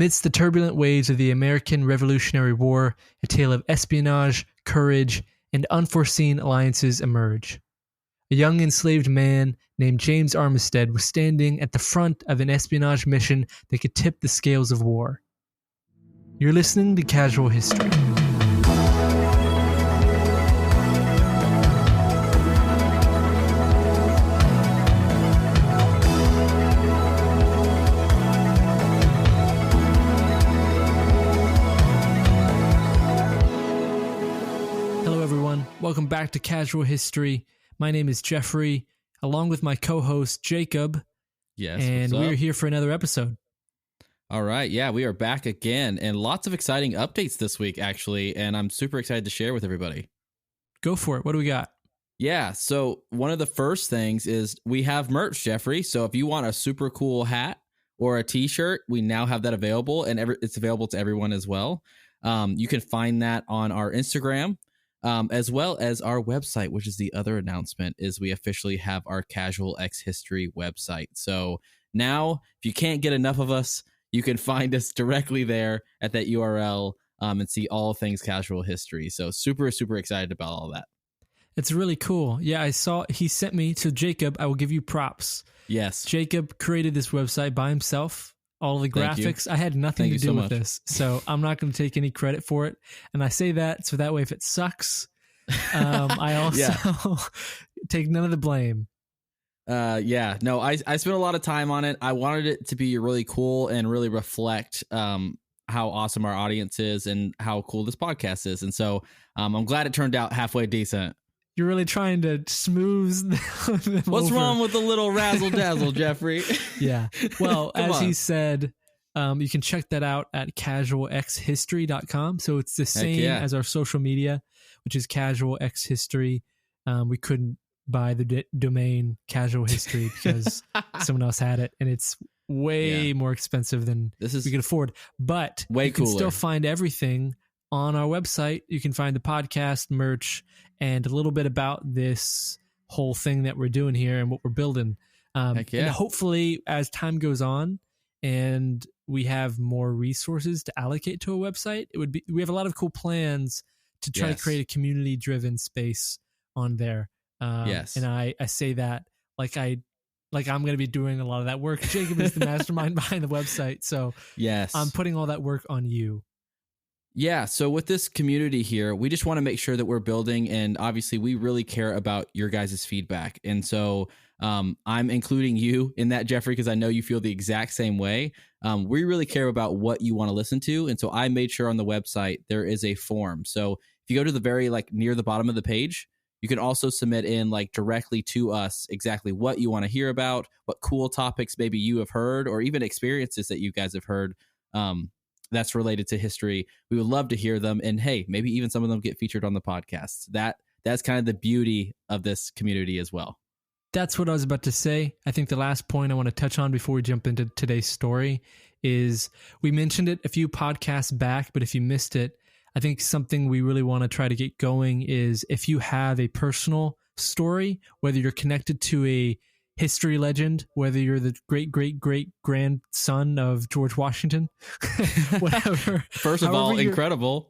Amidst the turbulent waves of the American Revolutionary War, a tale of espionage, courage, and unforeseen alliances emerge. A young enslaved man named James Armistead was standing at the front of an espionage mission that could tip the scales of war. You're listening to Casual History. Welcome back to Casual History. My name is Jeffrey, along with my co-host Jacob. Yes, and we're here for another episode. All right, yeah, we are back again, and lots of exciting updates this week, actually, and I'm super excited to share with everybody. Go for it. What do we got? Yeah, so one of the first things is we have merch, Jeffrey. So if you want a super cool hat or a t-shirt, we now have that available, and it's available to everyone as well. You can find that on our Instagram. As well as our website, which is the other announcement, is we officially have our Casual X History website. So now, if you can't get enough of us, you can find us directly there at that URL and see all things Casual History. So super, super excited about all that. It's really cool. Yeah, I saw he sent me to Jacob. I will give you props. Yes. Jacob created this website by himself. All the graphics. I had nothing to do with this, so I'm not going to take any credit for it. And I say that so that way if it sucks, I also take none of the blame. I spent a lot of time on it. I wanted it to be really cool and really reflect how awesome our audience is and how cool this podcast is. And so I'm glad it turned out halfway decent. You're really trying to smooth them What's wrong with the little razzle-dazzle, Jeffrey? Yeah. Well, as he said, you can check that out at casualxhistory.com. So it's the same as our social media, which is Casual X History. We couldn't buy the domain Casual History because someone else had it, and it's way more expensive than we could afford. But you can still find everything on our website. You can find the podcast, merch, and a little bit about this whole thing that we're doing here and what we're building. And hopefully, as time goes on and we have more resources to allocate to a website, we have a lot of cool plans to try to create a community-driven space on there. And I say that like I'm going to be doing a lot of that work. Jacob is the mastermind behind the website, so I'm putting all that work on you. Yeah, so with this community here, we just want to make sure that we're building, and obviously we really care about your guys' feedback. And so I'm including you in that, Jeffrey, because I know you feel the exact same way. We really care about what you want to listen to. And so I made sure on the website there is a form. So if you go to the very near the bottom of the page, you can also submit in directly to us exactly what you want to hear about, what cool topics maybe you have heard, or even experiences that you guys have heard that's related to history. We would love to hear them. And hey, maybe even some of them get featured on the podcast. That's kind of the beauty of this community as well. That's what I was about to say. I think the last point I want to touch on before we jump into today's story is we mentioned it a few podcasts back, but if you missed it, I think something we really want to try to get going is if you have a personal story, whether you're connected to a history legend, whether you're the great-great-great-grandson of George Washington, whatever. First of all, incredible.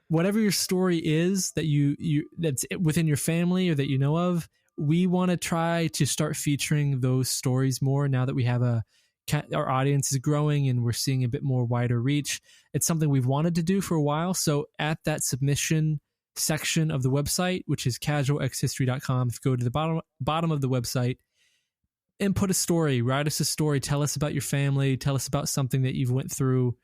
Whatever your story is that you that's within your family or that you know of, we want to try to start featuring those stories more now that we have our audience is growing and we're seeing a bit more wider reach. It's something we've wanted to do for a while. So at that submission section of the website, which is casualxhistory.com, if you go to the bottom of the website, input a story, write us a story, tell us about your family, tell us about something that you've went through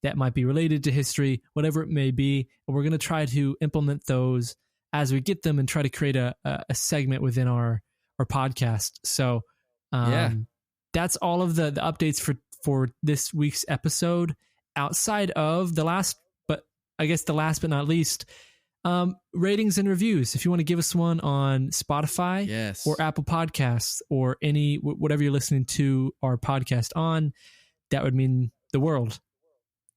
that might be related to history, whatever it may be. And we're going to try to implement those as we get them and try to create a segment within our podcast. So that's all of the updates for this week's episode. Outside of the last but not least, ratings and reviews. If you want to give us one on Spotify or Apple Podcasts or whatever you're listening to our podcast on, that would mean the world.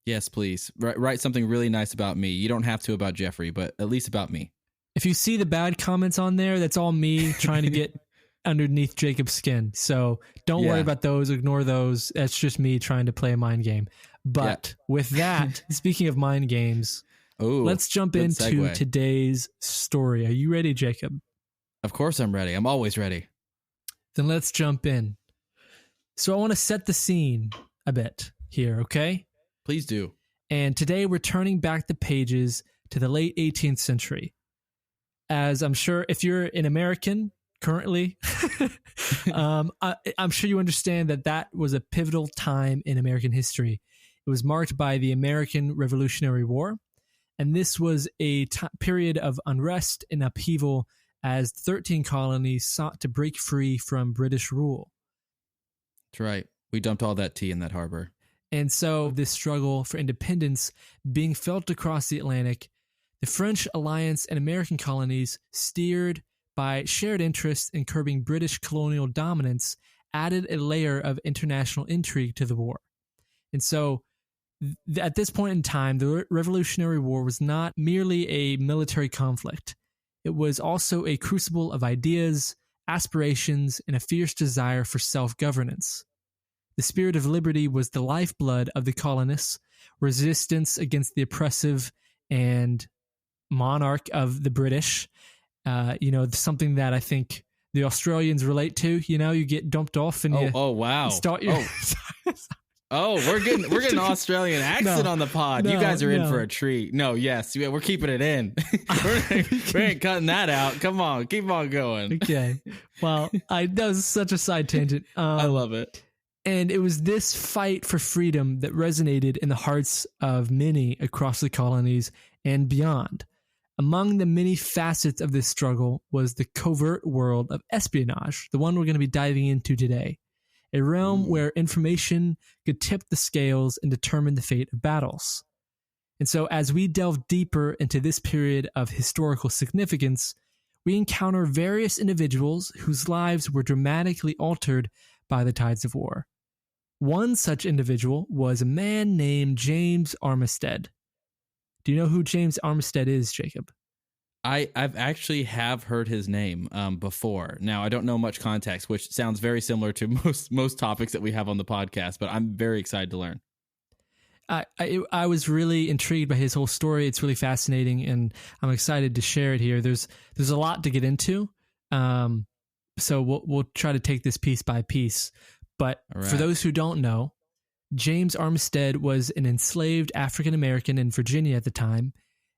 Yes, please. Write something really nice about me. You don't have to about Jeffrey, but at least about me. If you see the bad comments on there, that's all me trying to get underneath Jacob's skin. So don't worry about those. Ignore those. That's just me trying to play a mind game. But with that, speaking of mind games, let's jump into today's story. Are you ready, Jacob? Of course I'm ready. I'm always ready. Then let's jump in. So I want to set the scene a bit here, okay? Please do. And today we're turning back the pages to the late 18th century. As I'm sure if you're an American currently, I'm sure you understand that was a pivotal time in American history. It was marked by the American Revolutionary War, and this was a period of unrest and upheaval as 13 colonies sought to break free from British rule. That's right. We dumped all that tea in that harbor. And so this struggle for independence being felt across the Atlantic, the French alliance and American colonies, steered by shared interest in curbing British colonial dominance, added a layer of international intrigue to the war. And so at this point in time, the Revolutionary War was not merely a military conflict. It was also a crucible of ideas, aspirations, and a fierce desire for self-governance. The spirit of liberty was the lifeblood of the colonists, resistance against the oppressive and monarch of the British. Something that I think the Australians relate to. You know, you get dumped off and wow, start your. We're getting Australian accent on the pod. You guys are in for a treat. No, yes, we're keeping it in. we ain't cutting that out. Come on, keep on going. Okay. Well, that was such a side tangent. I love it. And it was this fight for freedom that resonated in the hearts of many across the colonies and beyond. Among the many facets of this struggle was the covert world of espionage, the one we're going to be diving into today, a realm where information could tip the scales and determine the fate of battles. And so as we delve deeper into this period of historical significance, we encounter various individuals whose lives were dramatically altered by the tides of war. One such individual was a man named James Armistead. Do you know who James Armistead is, Jacob? I've actually have heard his name before. Now, I don't know much context, which sounds very similar to most topics that we have on the podcast, but I'm very excited to learn. I was really intrigued by his whole story. It's really fascinating, and I'm excited to share it here. There's a lot to get into, so we'll try to take this piece by piece. But for those who don't know, James Armistead was an enslaved African American in Virginia at the time,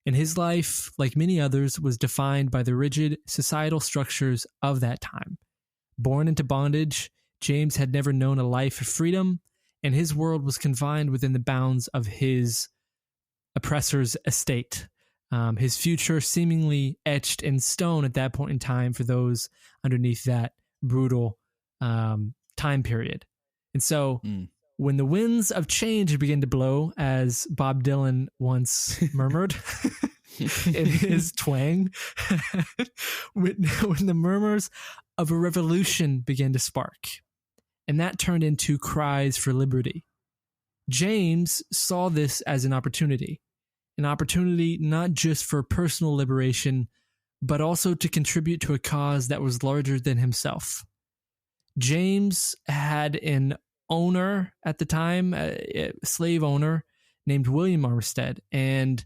and his life, like many others, was defined by the rigid societal structures of that time. Born into bondage, James had never known a life of freedom, and his world was confined within the bounds of his oppressor's estate. His future seemingly etched in stone at that point in time for those underneath that brutal time period. And so when the winds of change begin to blow, as Bob Dylan once murmured in his twang, when the murmurs of a revolution began to spark, and that turned into cries for liberty, James saw this as an opportunity not just for personal liberation, but also to contribute to a cause that was larger than himself. James had an owner at the time, a slave owner named William Armistead, and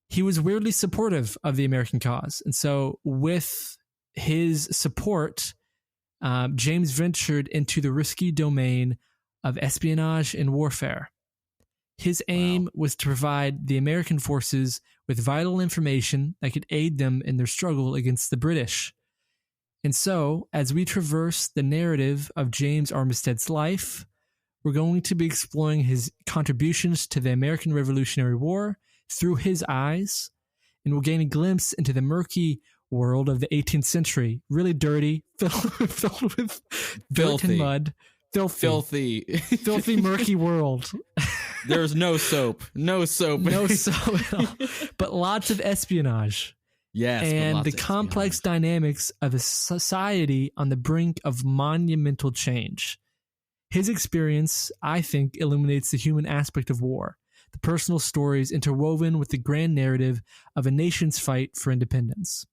he was weirdly supportive of the American cause. And so with his support, James ventured into the risky domain of espionage and warfare. His aim was to provide the American forces with vital information that could aid them in their struggle against the British. And so, as we traverse the narrative of James Armistead's life, we're going to be exploring his contributions to the American Revolutionary War through his eyes, and we'll gain a glimpse into the murky world of the 18th century, really dirty, filled with dirt and mud, filthy, murky world. There's no soap at all, but lots of espionage. Yes, and the complex dynamics of a society on the brink of monumental change. His experience, I think, illuminates the human aspect of war, the personal stories interwoven with the grand narrative of a nation's fight for independence.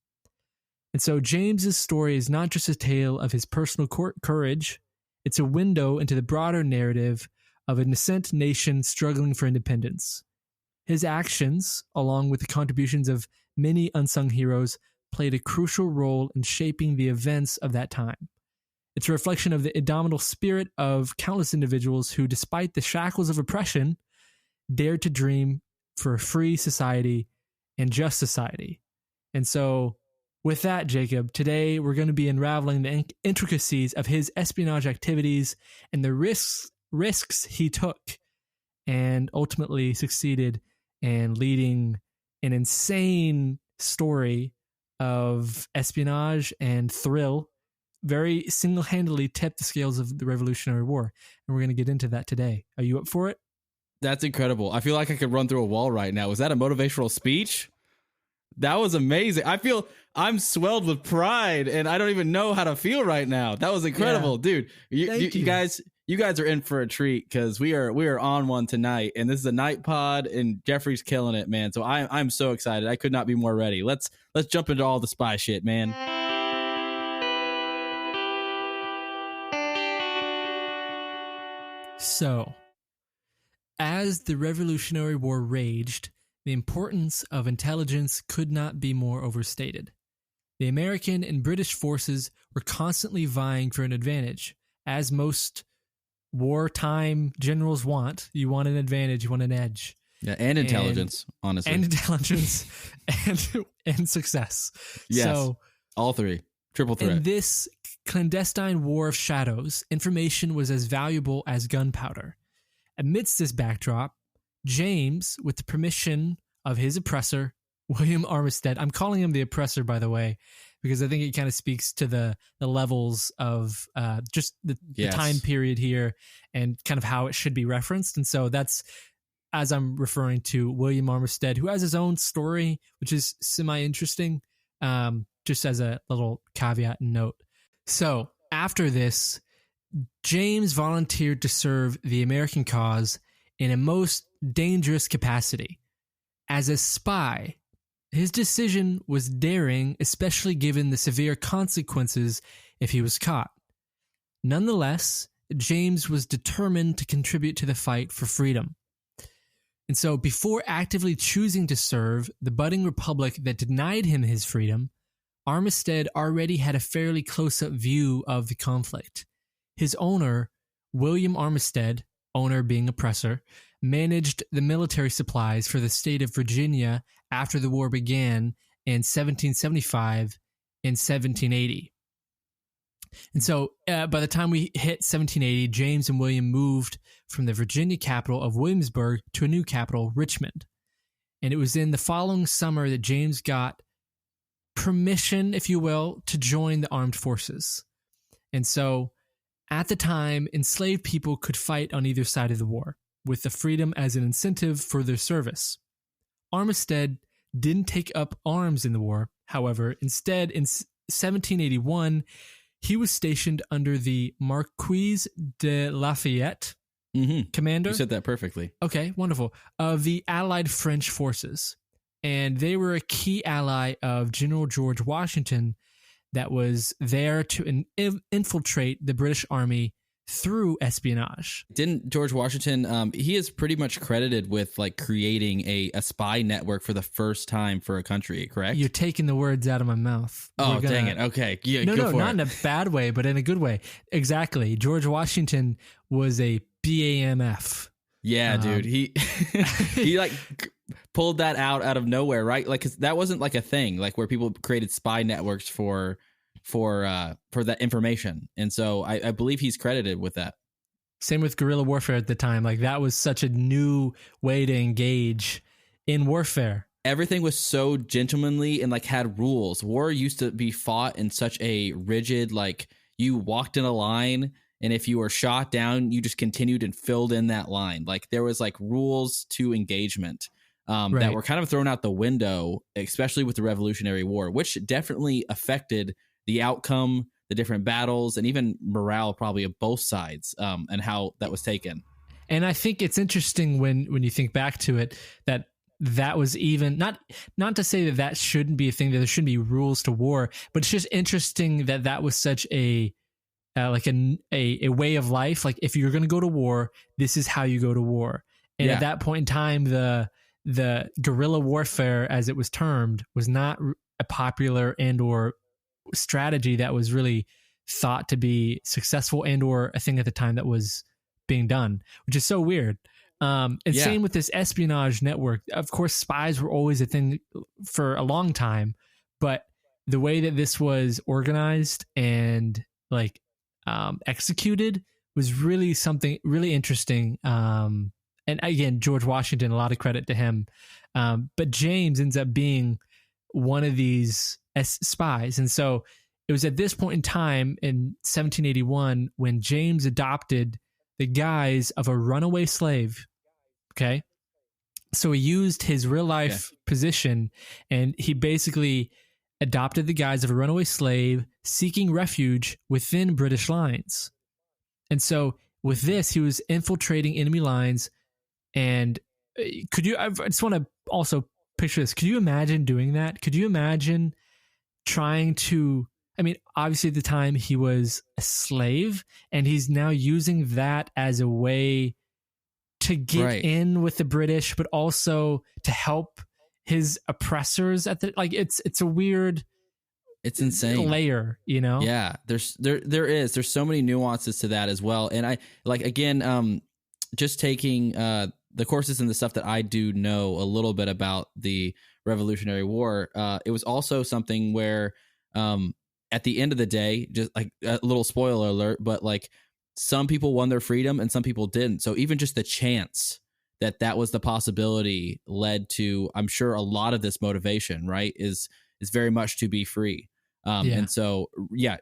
And so James's story is not just a tale of his personal courage, it's a window into the broader narrative of a nascent nation struggling for independence. His actions, along with the contributions of many unsung heroes, played a crucial role in shaping the events of that time. It's a reflection of the indomitable spirit of countless individuals who, despite the shackles of oppression, dared to dream for a free society and just society. And so, with that, Jacob, today we're going to be unraveling the intricacies of his espionage activities and the risks he took and ultimately succeeded in leading an insane story of espionage and thrill, very single-handedly tipped the scales of the Revolutionary War. And we're going to get into that today. Are you up for it? That's incredible. I feel like I could run through a wall right now. Was that a motivational speech? That was amazing. I feel I'm swelled with pride and I don't even know how to feel right now. That was incredible, dude. You guys are in for a treat because we are on one tonight, and this is a night pod, and Jeffrey's killing it, man. So I'm so excited. I could not be more ready. Let's jump into all the spy shit, man. So, as the Revolutionary War raged, the importance of intelligence could not be more overstated. The American and British forces were constantly vying for an advantage, as most wartime generals want. You want an advantage, you want an edge. Yeah, and intelligence, honestly. And intelligence and success. Yes, so, all three. Triple threat. In this clandestine war of shadows, information was as valuable as gunpowder. Amidst this backdrop, James, with the permission of his oppressor, William Armistead — I'm calling him the oppressor, by the way, because I think it kind of speaks to the levels of just the time period here and kind of how it should be referenced. And so that's, as I'm referring to William Armistead, who has his own story, which is semi-interesting, just as a little caveat and note. So after this, James volunteered to serve the American cause in a most dangerous capacity. As a spy, his decision was daring, especially given the severe consequences if he was caught. Nonetheless, James was determined to contribute to the fight for freedom. And so, before actively choosing to serve the budding republic that denied him his freedom, Armistead already had a fairly close-up view of the conflict. His owner, William Armistead, owner being oppressor, managed the military supplies for the state of Virginia after the war began in 1775 and 1780. And so by the time we hit 1780, James and William moved from the Virginia capital of Williamsburg to a new capital, Richmond. And it was in the following summer that James got permission, if you will, to join the armed forces. And so at the time, enslaved people could fight on either side of the war, with the freedom as an incentive for their service. Armistead didn't take up arms in the war, however. Instead, in 1781, he was stationed under the Marquis de Lafayette, commander. You said that perfectly. Okay, wonderful. Of the Allied French forces. And they were a key ally of General George Washington that was there to infiltrate the British Army through espionage. Didn't George Washington, he is pretty much credited with like creating a spy network for the first time for a country, correct? You're taking the words out of my mouth. Oh, dang it. Okay. Yeah, no, not in a bad way, but in a good way. Exactly. George Washington was a BAMF. Yeah, dude. He like pulled that out of nowhere, right? Like, 'cause that wasn't like a thing, like where people created spy networks for that information. And so I believe he's credited with that. Same with guerrilla warfare at the time. Like, that was such a new way to engage in warfare. Everything was so gentlemanly and like had rules. War used to be fought in such a rigid, like you walked in a line, and if you were shot down, you just continued and filled in that line. Like there was like rules to engagement that were kind of thrown out the window, especially with the Revolutionary War, which definitely affected the outcome, the different battles, and even morale probably of both sides, and how that was taken. And I think it's interesting when you think back to it, that was even not to say that shouldn't be a thing, that there shouldn't be rules to war, but it's just interesting that was such a like a way of life. Like if you're going to go to war, this is how you go to war. And at that point in time, the guerrilla warfare, as it was termed, was not a popular and or strategy that was really thought to be successful and or a thing at the time that was being done, which is so weird. And same with this espionage network. Of course, spies were always a thing for a long time, but the way that this was organized and like executed was really something really interesting. And again, George Washington, a lot of credit to him. But James ends up being one of these spies. And so it was at this point in time in 1781 when James adopted the guise of a runaway slave. Okay. So he used his real life position and he basically adopted the guise of a runaway slave seeking refuge within British lines. And so with this, he was infiltrating enemy lines. And I just want to also picture this. Could you imagine doing that? Could you imagine trying to, I mean, obviously at the time he was a slave and he's now using that as a way to get in with the British, but also to help his oppressors at the, like, it's a weird, it's insane layer, you know? Yeah. There's so many nuances to that as well. And I like, again, just taking, the courses and the stuff that I do know a little bit about the Revolutionary War, it was also something where, at the end of the day, just like a little spoiler alert, but like some people won their freedom and some people didn't. So even just the chance that was the possibility led to, I'm sure, a lot of this motivation, right, is very much to be free. And so,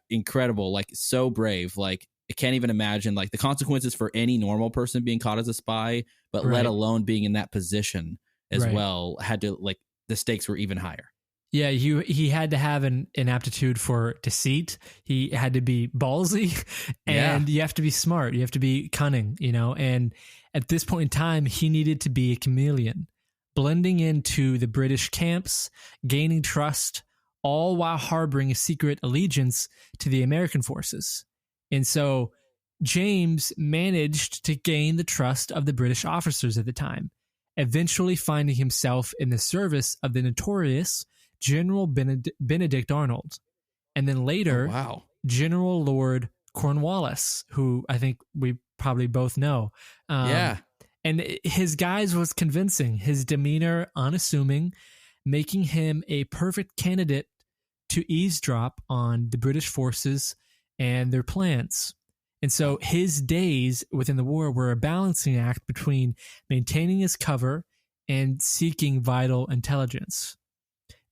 incredible, like so brave, like I can't even imagine like the consequences for any normal person being caught as a spy, but let alone being in that position as well, had to, like, the stakes were even higher. Yeah, he had to have an aptitude for deceit. He had to be ballsy, and you have to be smart. You have to be cunning, you know. And at this point in time, he needed to be a chameleon, blending into the British camps, gaining trust, all while harboring a secret allegiance to the American forces. And so James managed to gain the trust of the British officers at the time, eventually finding himself in the service of the notorious General Benedict Arnold, and then later, General Lord Cornwallis, who I think we probably both know. And his guise was convincing, his demeanor unassuming, making him a perfect candidate to eavesdrop on the British forces and their plans. And so his days within the war were a balancing act between maintaining his cover and seeking vital intelligence.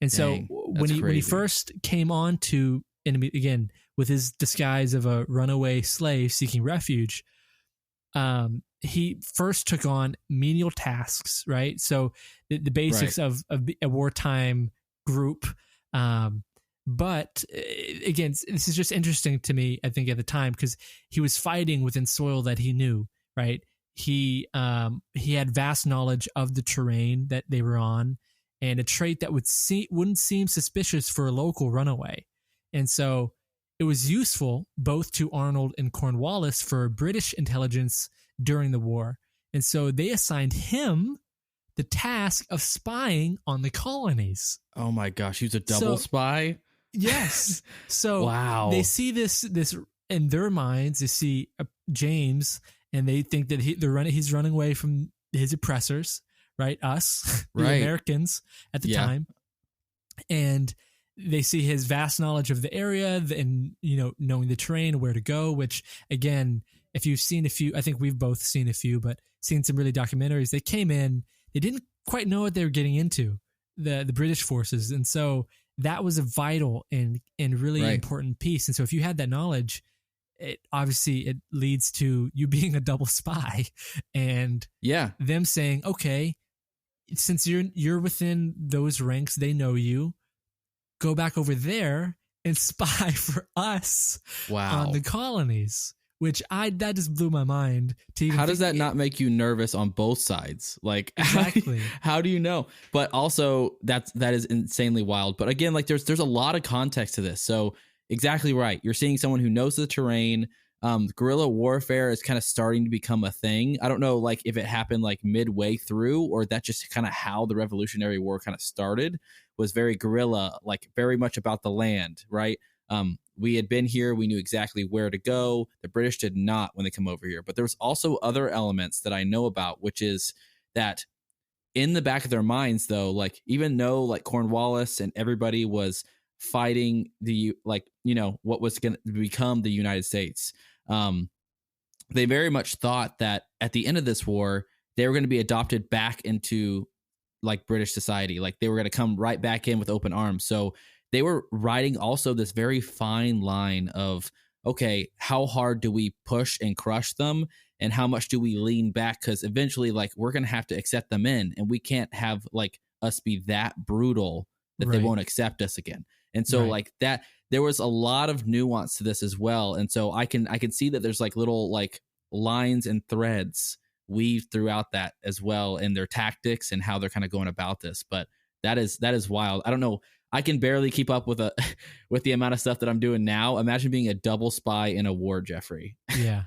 And so when he first came on to enemy, again, with his disguise of a runaway slave seeking refuge, he first took on menial tasks, right? So the basics of a wartime group. But again, this is just interesting to me, I think, at the time, because he was fighting within soil that he knew, right? He had vast knowledge of the terrain that they were on, and a trait that wouldn't seem suspicious for a local runaway. And so it was useful both to Arnold and Cornwallis for British intelligence during the war. And so they assigned him the task of spying on the colonies. Oh my gosh, he was a double spy? Yes. So they see this in their minds. They see James, and they think that he's running away from his oppressors, right? Us, the Americans at the time. And they see his vast knowledge of the area and, you know, knowing the terrain, where to go, which, again, if you've seen a few, I think we've both seen a few, but seen some really documentaries, they came in, they didn't quite know what they were getting into, the British forces. And so that was a vital and really important piece. And so if you had that knowledge, it leads to you being a double spy, and them saying, okay, since you're within those ranks, they know you, go back over there and spy for us on the colonies. Which that just blew my mind. How does that not make you nervous on both sides? Like, exactly. How do you know? But also that is insanely wild. But again, like there's a lot of context to this. So exactly right. You're seeing someone who knows the terrain. Guerrilla warfare is kind of starting to become a thing. I don't know, like if it happened like midway through, or that just kind of how the Revolutionary War kind of started, was very guerrilla, like very much about the land, right? We had been here. We knew exactly where to go. The British did not when they come over here. But there's also other elements that I know about, which is that in the back of their minds, though, like even though like Cornwallis and everybody was fighting the, like, you know, what was going to become the United States, they very much thought that at the end of this war, they were going to be adopted back into like British society. Like they were going to come right back in with open arms. So they were riding also this very fine line of, okay, how hard do we push and crush them? And how much do we lean back? Because eventually, like, we're going to have to accept them in, and we can't have like us be that brutal that they won't accept us again. And so like that, there was a lot of nuance to this as well. And so I can see that there's like little like lines and threads weaved throughout that as well, in their tactics and how they're kind of going about this. But that is wild. I don't know. I can barely keep up with with the amount of stuff that I'm doing now. Imagine being a double spy in a war, Jeffrey. Yeah.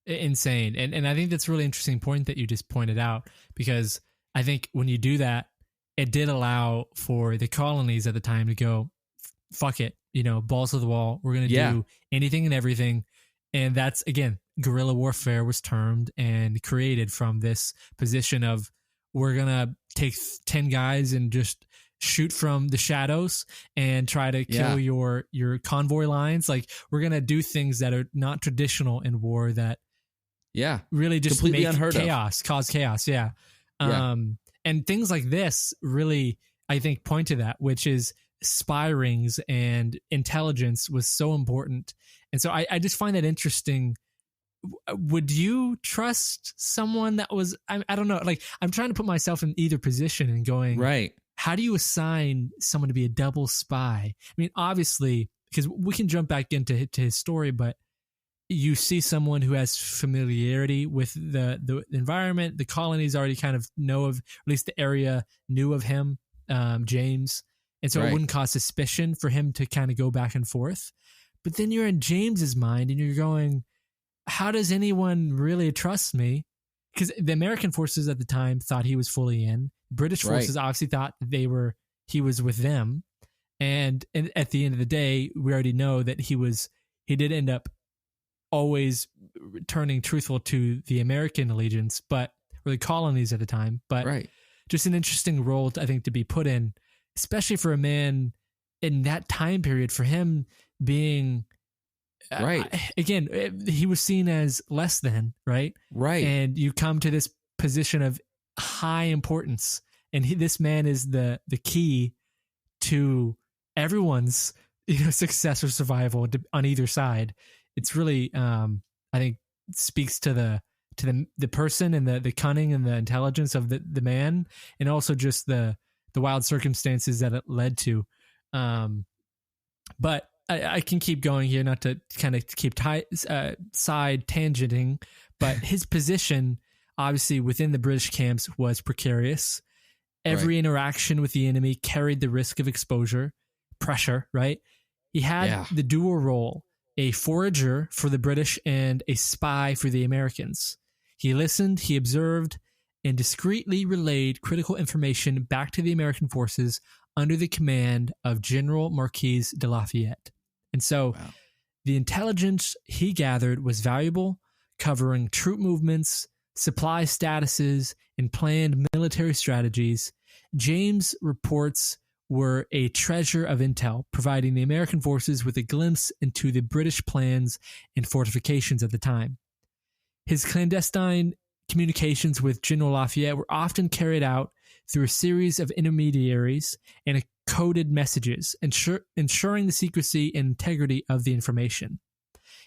Insane. And I think that's a really interesting point that you just pointed out, because I think when you do that, it did allow for the colonies at the time to go, fuck it, you know, balls to the wall. We're going to do anything and everything. And that's, again, guerrilla warfare was termed and created from this position of, we're going to take 10 guys and just shoot from the shadows and try to kill your convoy lines. Like, we're going to do things that are not traditional in war, that really just completely make chaos, cause chaos. And things like this really, I think, point to that, which is spy rings and intelligence was so important. And so I just find that interesting. Would you trust someone that was, I don't know, like, I'm trying to put myself in either position and going, how do you assign someone to be a double spy? I mean, obviously, because we can jump back into his story, but you see someone who has familiarity with the environment. The colonies already kind of know of, at least the area knew of him, James. And so it wouldn't cause suspicion for him to kind of go back and forth. But then you're in James's mind and you're going, how does anyone really trust me? Because the American forces at the time thought he was fully in. British forces obviously thought that he was with them. And at the end of the day, we already know that he did end up always turning truthful to the American allegiance, or the colonies at the time. But just an interesting role, I think, to be put in, especially for a man in that time period, for him being again, he was seen as less than, and you come to this position of high importance, and this man is the key to everyone's success or survival on either side. It's really, I think, speaks to the person and the cunning and the intelligence of the man, and also just the wild circumstances that it led to. But I can keep going here, not to kind of keep side tangenting, but his position, obviously, within the British camps was precarious. Every interaction with the enemy carried the risk of exposure, pressure, He had the dual role, a forager for the British and a spy for the Americans. He listened, he observed, and discreetly relayed critical information back to the American forces under the command of General Marquis de Lafayette. And so the intelligence he gathered was valuable, covering troop movements, supply statuses, and planned military strategies. James' reports were a treasure of intel, providing the American forces with a glimpse into the British plans and fortifications at the time. His clandestine communications with General Lafayette were often carried out through a series of intermediaries and coded messages, ensuring the secrecy and integrity of the information.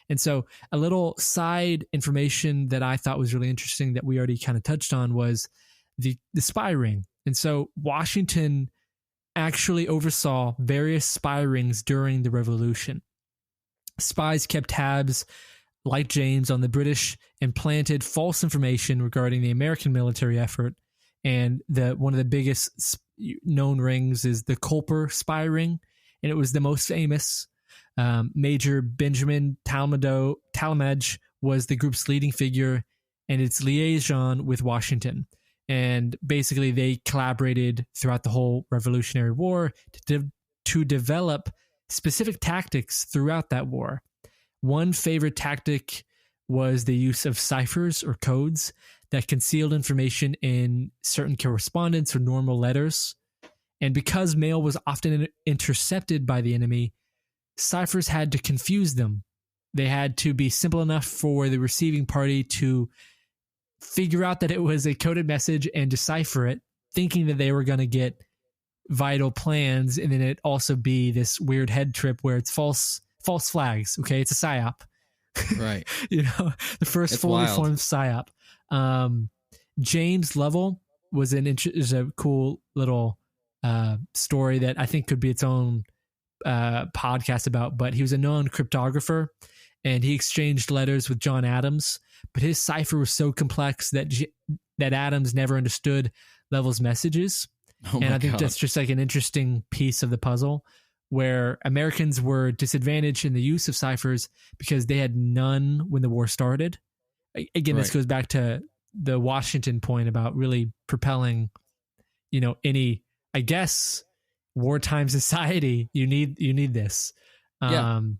And so a little side information that I thought was really interesting that we already kind of touched on was the spy ring. And so Washington actually oversaw various spy rings during the Revolution. Spies kept tabs, like James, on the British and planted false information regarding the American military effort. And one of the biggest known rings is the Culper spy ring, and it was the most famous. Major Benjamin Talmadge was the group's leading figure and its liaison with Washington. And basically, they collaborated throughout the whole Revolutionary War to develop specific tactics throughout that war. One favorite tactic was the use of ciphers or codes that concealed information in certain correspondence or normal letters. And because mail was often intercepted by the enemy, ciphers had to confuse them. They had to be simple enough for the receiving party to figure out that it was a coded message and decipher it, thinking that they were going to get vital plans, and then it also be this weird head trip where it's false flags. Okay, it's a psyop. Right. The first it's fully wild. formed psyop. James Lovell is a cool little story that I think could be its own podcast about, but he was a known cryptographer and he exchanged letters with John Adams, but his cipher was so complex that Adams never understood Lovell's messages. And I think that's just like an interesting piece of the puzzle where Americans were disadvantaged in the use of ciphers because they had none when the war started. Again, This goes back to the Washington point about really propelling, any, I guess, wartime society. You need this. And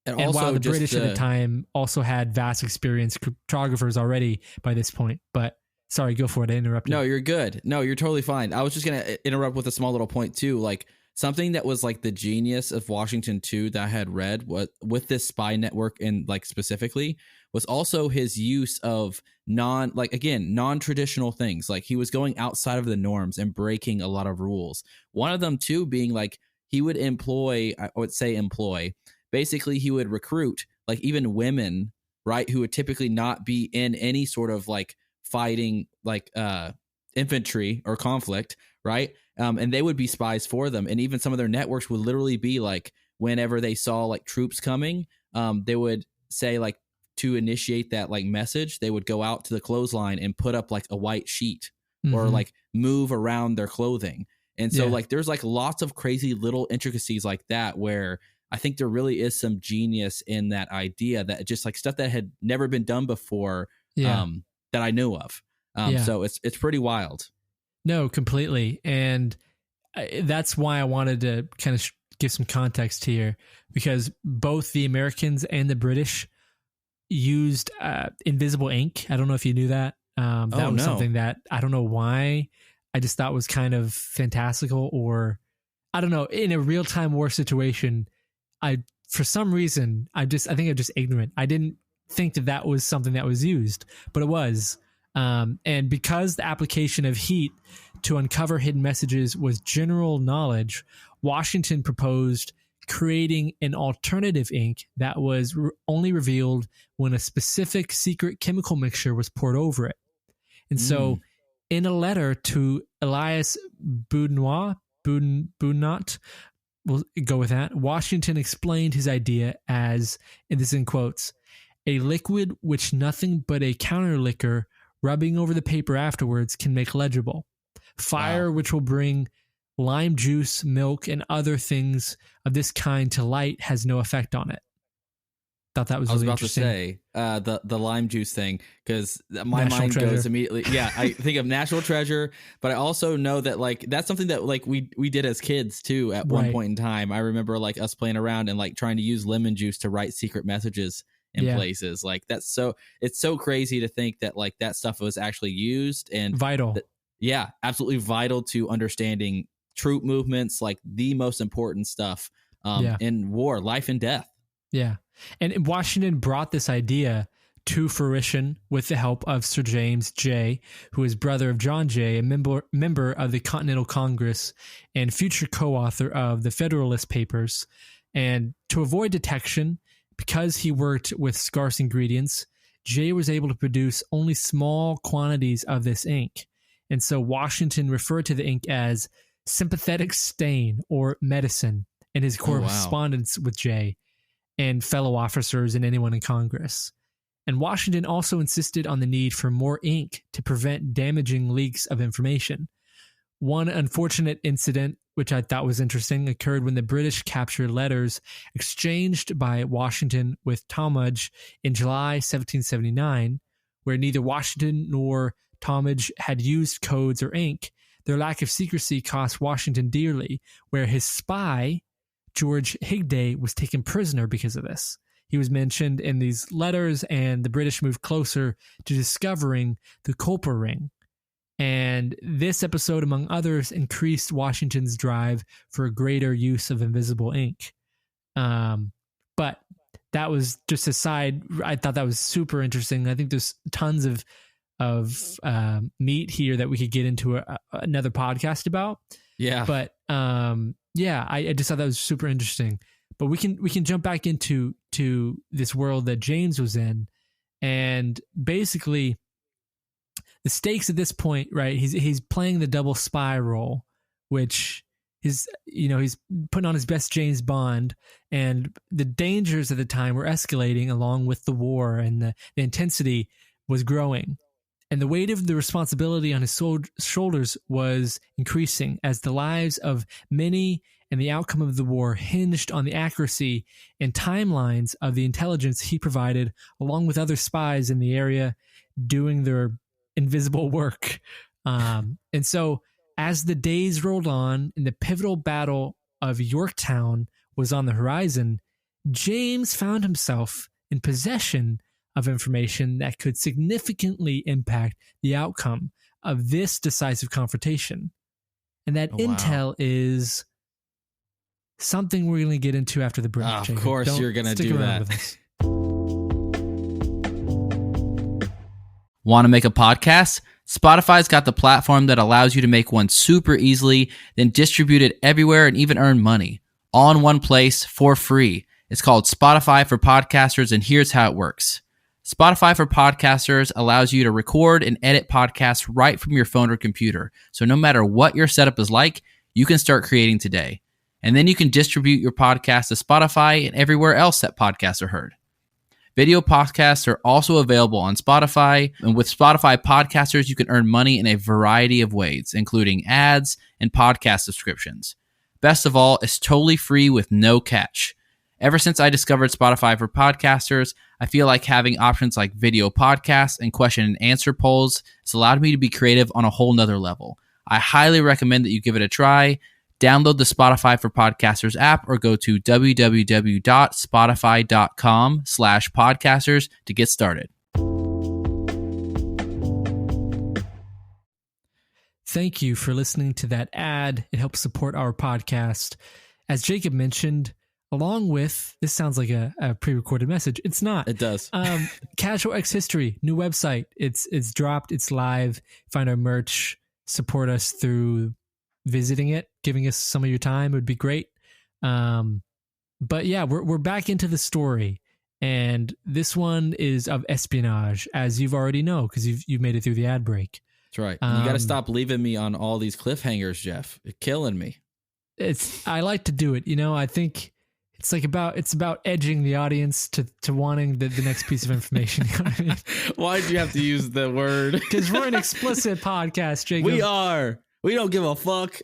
while the British at the time also had vast experience, cryptographers already by this point, but sorry, go for it. I interrupted. No, you're good. No, you're totally fine. I was just going to interrupt with a small little point too. Like something that was like the genius of Washington too that I had read with this spy network and like specifically was also his use of non-traditional things. Like he was going outside of the norms and breaking a lot of rules. One of them too being like he would employ, basically he would recruit like even women, right, who would typically not be in any sort of like fighting like infantry or conflict, right? And they would be spies for them. And even some of their networks would literally be like whenever they saw like troops coming, they would say like to initiate that like message, they would go out to the clothesline and put up like a white sheet or like move around their clothing. And so like there's like lots of crazy little intricacies like that where I think there really is some genius in that idea that just like stuff that had never been done before that I knew of. So it's pretty wild. No, completely. And that's why I wanted to kind of give some context here, because both the Americans and the British used invisible ink. I don't know if you knew that. That was something that I don't know why I just thought was kind of fantastical, or I don't know, in a real-time war situation, for some reason, I think I'm just ignorant. I didn't think that was something that was used, but it was. And because the application of heat to uncover hidden messages was general knowledge, Washington proposed creating an alternative ink that was only revealed when a specific secret chemical mixture was poured over it. And so in a letter to Elias Boudinot, we'll go with that, Washington explained his idea as, and this is in quotes, a liquid which nothing but a counter liquor rubbing over the paper afterwards can make legible. Fire, which will bring lime juice, milk, and other things of this kind to light has no effect on it. Thought that was really interesting. I was about to say the lime juice thing, because my mind goes immediately. Yeah, I think of National Treasure, but I also know that like that's something that like we did as kids too at one point in time. I remember like us playing around and like trying to use lemon juice to write secret messages in places. Like it's so crazy to think that like that stuff was actually used and vital. Absolutely vital to understanding troop movements, like the most important stuff in war, life and death. Yeah. And Washington brought this idea to fruition with the help of Sir James Jay, who is brother of John Jay, a member of the Continental Congress and future co-author of the Federalist Papers. And to avoid detection, because he worked with scarce ingredients, Jay was able to produce only small quantities of this ink. And so Washington referred to the ink as sympathetic stain or medicine in his correspondence with Jay and fellow officers and anyone in Congress. And Washington also insisted on the need for more ink to prevent damaging leaks of information. One unfortunate incident which I thought was interesting, occurred when the British captured letters exchanged by Washington with Talmadge in July 1779, where neither Washington nor Talmadge had used codes or ink. Their lack of secrecy cost Washington dearly, where his spy, George Higday, was taken prisoner because of this. He was mentioned in these letters, and the British moved closer to discovering the Culper ring. And this episode, among others, increased Washington's drive for a greater use of invisible ink. But that was just a side. I thought that was super interesting. I think there's tons of meat here that we could get into another podcast about. Yeah. But I just thought that was super interesting. But we can jump back into this world that James was in, and basically the stakes at this point, right? He's playing the double spy role, which is, he's putting on his best James Bond, and the dangers at the time were escalating along with the war, and the intensity was growing. And the weight of the responsibility on his shoulders was increasing as the lives of many and the outcome of the war hinged on the accuracy and timelines of the intelligence he provided, along with other spies in the area doing their invisible work. And so as the days rolled on and the pivotal battle of Yorktown was on the horizon, James found himself in possession of information that could significantly impact the outcome of this decisive confrontation. And that intel is something we're going to get into after the break. Of course you're going to do that. Want to make a podcast? Spotify's got the platform that allows you to make one super easily, then distribute it everywhere and even earn money. All in one place for free. It's called Spotify for Podcasters, and here's how it works. Spotify for Podcasters allows you to record and edit podcasts right from your phone or computer. So no matter what your setup is like, you can start creating today. And then you can distribute your podcast to Spotify and everywhere else that podcasts are heard. Video podcasts are also available on Spotify, and with Spotify Podcasters, you can earn money in a variety of ways, including ads and podcast subscriptions. Best of all, it's totally free with no catch. Ever since I discovered Spotify for Podcasters, I feel like having options like video podcasts and question and answer polls has allowed me to be creative on a whole nother level. I highly recommend that you give it a try. Download the Spotify for Podcasters app or go to www.spotify.com/podcasters to get started. Thank you for listening to that ad. It helps support our podcast. As Jacob mentioned, along with, this sounds like a pre-recorded message. It's not. It does. Casual X History, new website. It's dropped. It's live. Find our merch. Support us through visiting it, giving us some of your time. It would be great. But yeah, we're back into the story, and this one is of espionage, as you've already know because you've made it through the ad break. That's right. And you got to stop leaving me on all these cliffhangers, Jeff. You're killing me. I like to do it. I think it's about edging the audience to wanting the next piece of information. You know what I mean? Why'd you have to use the word? Because we're an explicit podcast, Jacob. We are. We don't give a fuck.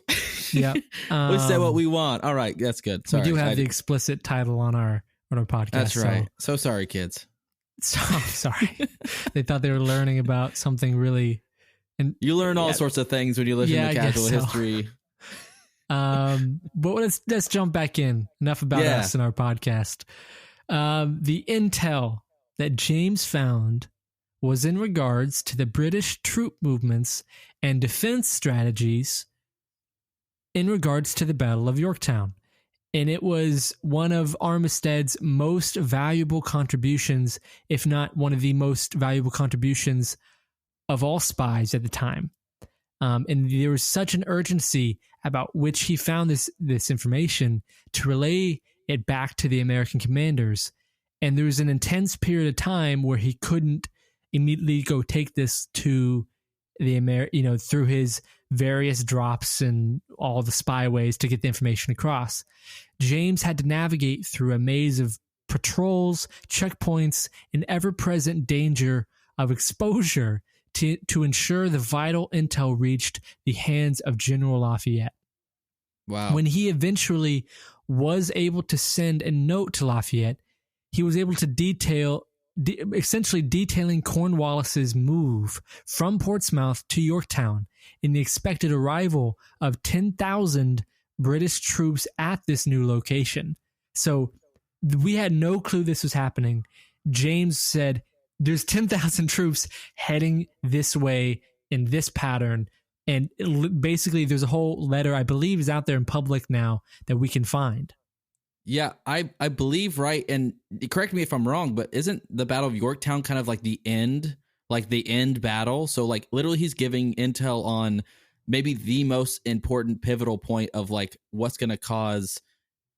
Yeah. We say what we want. All right. That's good. Sorry. We do have the explicit title on our podcast. That's right. So sorry, kids. So sorry. They thought they were learning about something really. And you learn all sorts of things when you listen to Casual History. But let's jump back in. Enough about us and our podcast. The intel that James found was in regards to the British troop movements and defense strategies in regards to the Battle of Yorktown. And it was one of Armistead's most valuable contributions, if not one of the most valuable contributions of all spies at the time. And there was such an urgency about which he found this information to relay it back to the American commanders. And there was an intense period of time where he couldn't immediately go take this to the through his various drops and all the spyways to get the information across. James had to navigate through a maze of patrols, checkpoints, and ever-present danger of exposure to ensure the vital intel reached the hands of General Lafayette. Wow. When he eventually was able to send a note to Lafayette, he was able to essentially detailing Cornwallis's move from Portsmouth to Yorktown and the expected arrival of 10,000 British troops at this new location. So we had no clue this was happening. James said, there's 10,000 troops heading this way in this pattern. And basically, there's a whole letter, I believe, is out there in public now that we can find. Yeah, I believe, right. And correct me if I'm wrong, but isn't the Battle of Yorktown kind of like the end battle? So like literally he's giving intel on maybe the most important pivotal point of like what's going to cause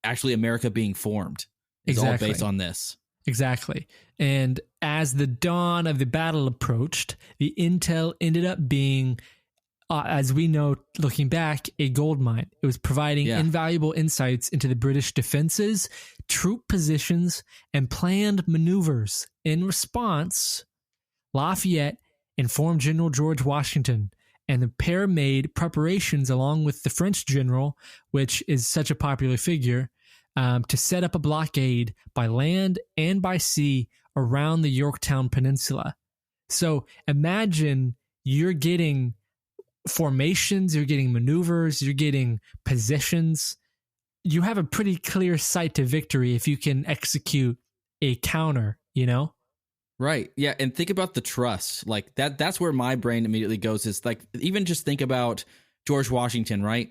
actually America being formed. It's all based on this. Exactly. And as the dawn of the battle approached, the intel ended up being, as we know, looking back, a gold mine. It was providing invaluable insights into the British defenses, troop positions, and planned maneuvers. In response, Lafayette informed General George Washington, and the pair made preparations along with the French general, which is such a popular figure, to set up a blockade by land and by sea around the Yorktown Peninsula. So imagine you're getting formations, you're getting maneuvers, you're getting positions. You have a pretty clear sight to victory if you can execute a counter, you know? Right. Yeah. And think about the trust. Like that's where my brain immediately goes, is like, even just think about George Washington, right?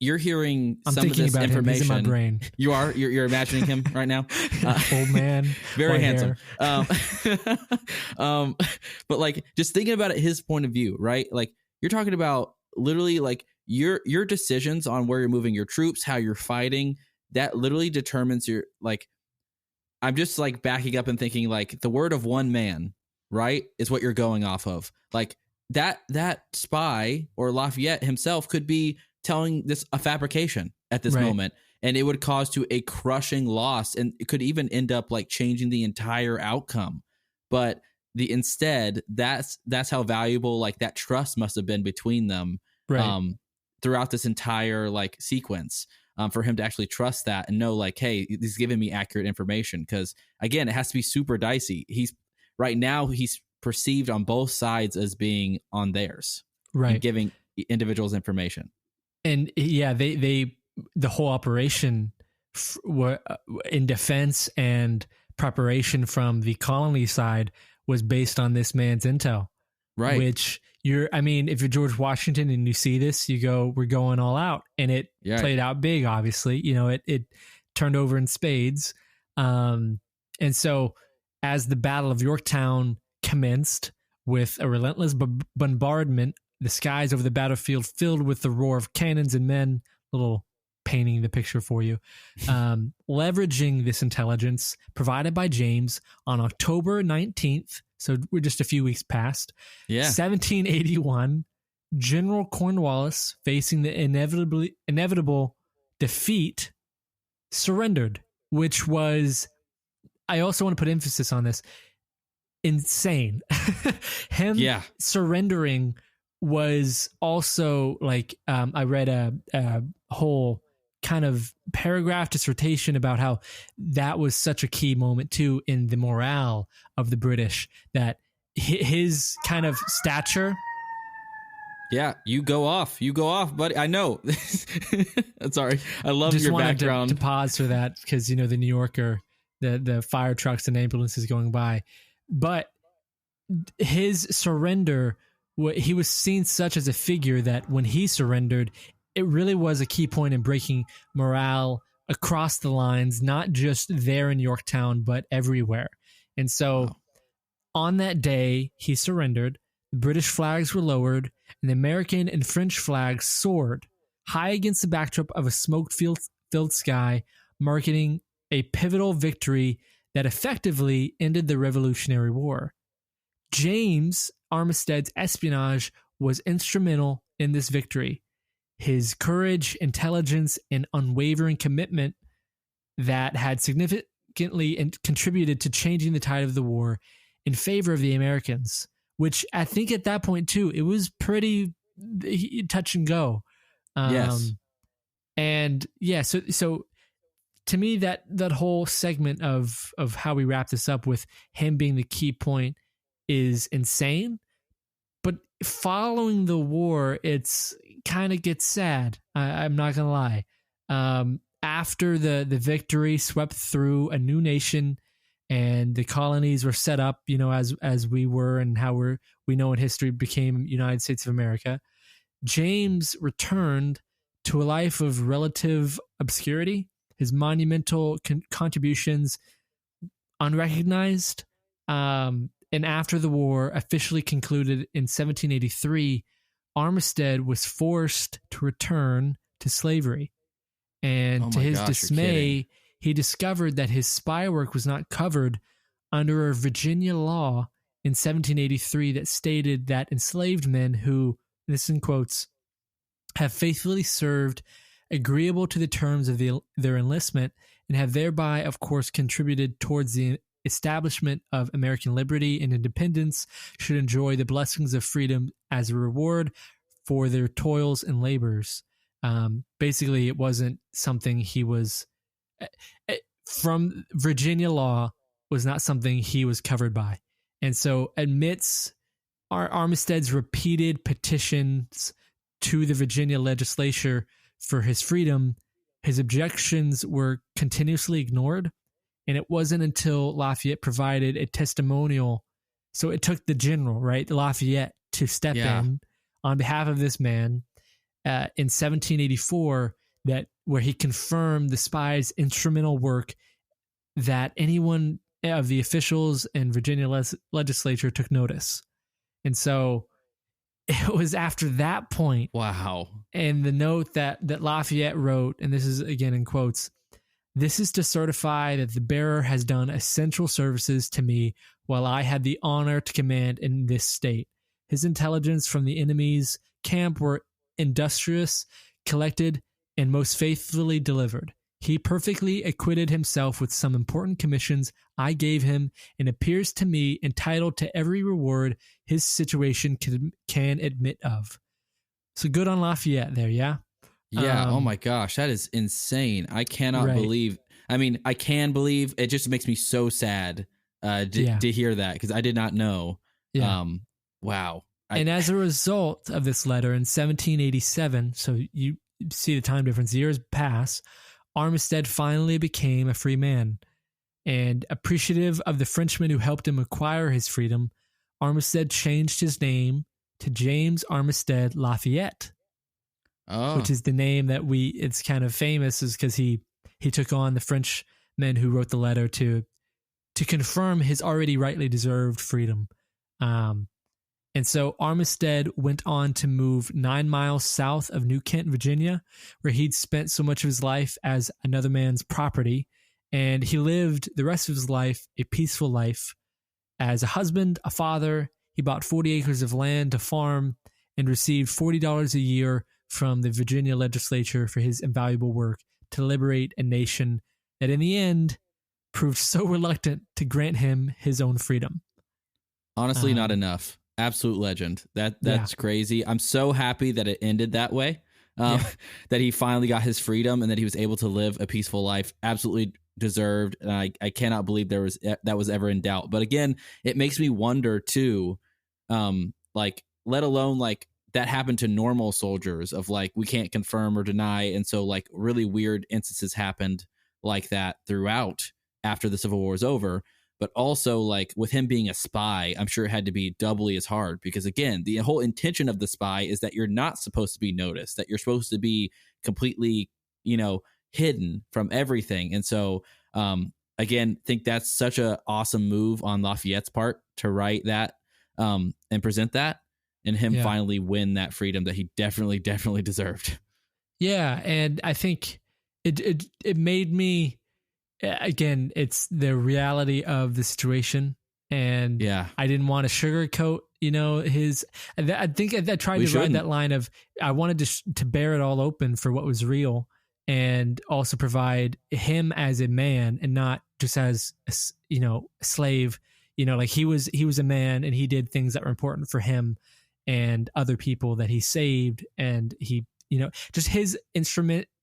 You're hearing some of this information. Him. He's in my brain. You are? You're imagining him right now? Old man. Very handsome. But like, just thinking about it, his point of view, right? Like, you're talking about literally like your decisions on where you're moving your troops, how you're fighting, that literally determines your, like, I'm just like backing up and thinking like the word of one man, right, is what you're going off of. Like that spy or Lafayette himself could be telling this a fabrication at this moment, and it would cause to a crushing loss, and it could even end up like changing the entire outcome. But instead, that's how valuable like that trust must have been between them throughout this entire like sequence, for him to actually trust that and know like, hey, he's giving me accurate information. Because again, it has to be super dicey. He's perceived on both sides as being on theirs, and giving individuals information. And yeah, the whole operation were in defense and preparation from the colony side was based on this man's intel, right? Which if you're George Washington and you see this, you go, we're going all out, and it played out big. Obviously, it turned over in spades. And so, as the Battle of Yorktown commenced with a relentless bombardment, the skies over the battlefield filled with the roar of cannons and men, little painting the picture for you, leveraging this intelligence provided by James on October 19th, so we're just a few weeks past, 1781, General Cornwallis, facing the inevitable defeat, surrendered, which was, I also want to put emphasis on this, insane. Him surrendering was also like, I read a whole kind of paragraph dissertation about how that was such a key moment too in the morale of the British, that his kind of stature. Yeah, you go off, buddy. I know. Sorry, I love just your background. To pause for that, because the New Yorker, the fire trucks and ambulances going by, but his surrender, he was seen such as a figure that when he surrendered, it really was a key point in breaking morale across the lines, not just there in Yorktown, but everywhere. And so on that day, he surrendered. The British flags were lowered, and the American and French flags soared high against the backdrop of a smoke-filled sky, marking a pivotal victory that effectively ended the Revolutionary War. James Armistead's espionage was instrumental in this victory. His courage, intelligence, and unwavering commitment that had significantly contributed to changing the tide of the war in favor of the Americans, which I think at that point too, it was pretty touch and go. Yes. And yeah, so to me, that whole segment of how we wrap this up with him being the key point is insane. But following the war, it's kind of gets sad. I'm not gonna lie. After the victory swept through a new nation, and the colonies were set up, as we were, and how we know in history became United States of America. James returned to a life of relative obscurity. His monumental contributions unrecognized. And after the war officially concluded in 1783, Armistead was forced to return to slavery. And to his dismay, he discovered that his spy work was not covered under a Virginia law in 1783 that stated that enslaved men who, this in quotes, have faithfully served agreeable to the terms of their enlistment and have thereby, of course, contributed towards the establishment of American liberty and independence should enjoy the blessings of freedom as a reward for their toils and labors. Basically, it wasn't something he was from Virginia law was not something he was covered by. And so amidst Armistead's repeated petitions to the Virginia legislature for his freedom, his objections were continuously ignored. And it wasn't until Lafayette provided a testimonial. So it took the general, right, Lafayette, to step in on behalf of this man in 1784, where he confirmed the spy's instrumental work, that anyone of the officials in Virginia legislature took notice. And so it was after that point. Wow. And the note that Lafayette wrote, and this is again in quotes, "This is to certify that the bearer has done essential services to me while I had the honor to command in this state. His intelligence from the enemy's camp were industrious, collected, and most faithfully delivered. He perfectly acquitted himself with some important commissions I gave him and appears to me entitled to every reward his situation can admit of." So good on Lafayette there, yeah? Yeah. Oh my gosh, that is insane. I cannot believe. I mean, I can believe. It just makes me so sad to hear that, because I did not know. Yeah. Wow. And as a result of this letter in 1787, so you see the time difference, years pass, Armistead finally became a free man. And appreciative of the Frenchman who helped him acquire his freedom, Armistead changed his name to James Armistead Lafayette. Oh. Which is the name that it's kind of famous, is because he took on the Frenchman who wrote the letter to confirm his already rightly deserved freedom. And so Armistead went on to move 9 miles south of New Kent, Virginia, where he'd spent so much of his life as another man's property. And he lived the rest of his life a peaceful life as a husband, a father. He bought 40 acres of land to farm and received $40 a year from the Virginia legislature for his invaluable work to liberate a nation that in the end proved so reluctant to grant him his own freedom. Honestly, not enough. Absolute legend. That's crazy. I'm so happy that it ended that way, that he finally got his freedom and that he was able to live a peaceful life. Absolutely deserved. And I cannot believe that was ever in doubt. But again, it makes me wonder too, let alone that happened to normal soldiers of we can't confirm or deny. And so really weird instances happened like that throughout after the Civil War is over. But also with him being a spy, I'm sure it had to be doubly as hard, because again, the whole intention of the spy is that you're not supposed to be noticed, that you're supposed to be completely, hidden from everything. And so, again, think that's such a awesome move on Lafayette's part to write that and present that, and him finally win that freedom that he definitely deserved. Yeah, and I think it made me. Again, it's the reality of the situation, and I didn't want to sugarcoat, his. I think I tried to write that line of I wanted to bear it all open for what was real, and also provide him as a man and not just as a slave. He was a man, and he did things that were important for him and other people that he saved, and he just his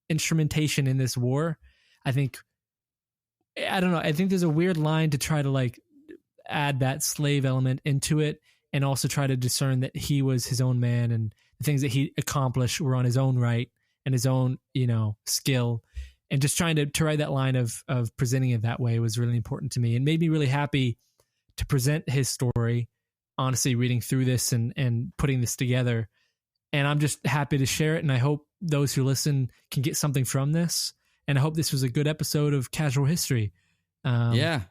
instrumentation in this war. I don't know. I think there's a weird line to try to like add that slave element into it, and also try to discern that he was his own man and the things that he accomplished were on his own right and his own, skill. And just trying to write that line of presenting it that way was really important to me and made me really happy to present his story. Honestly, reading through this and putting this together. And I'm just happy to share it. And I hope those who listen can get something from this. And I hope this was a good episode of Casual History. Yeah,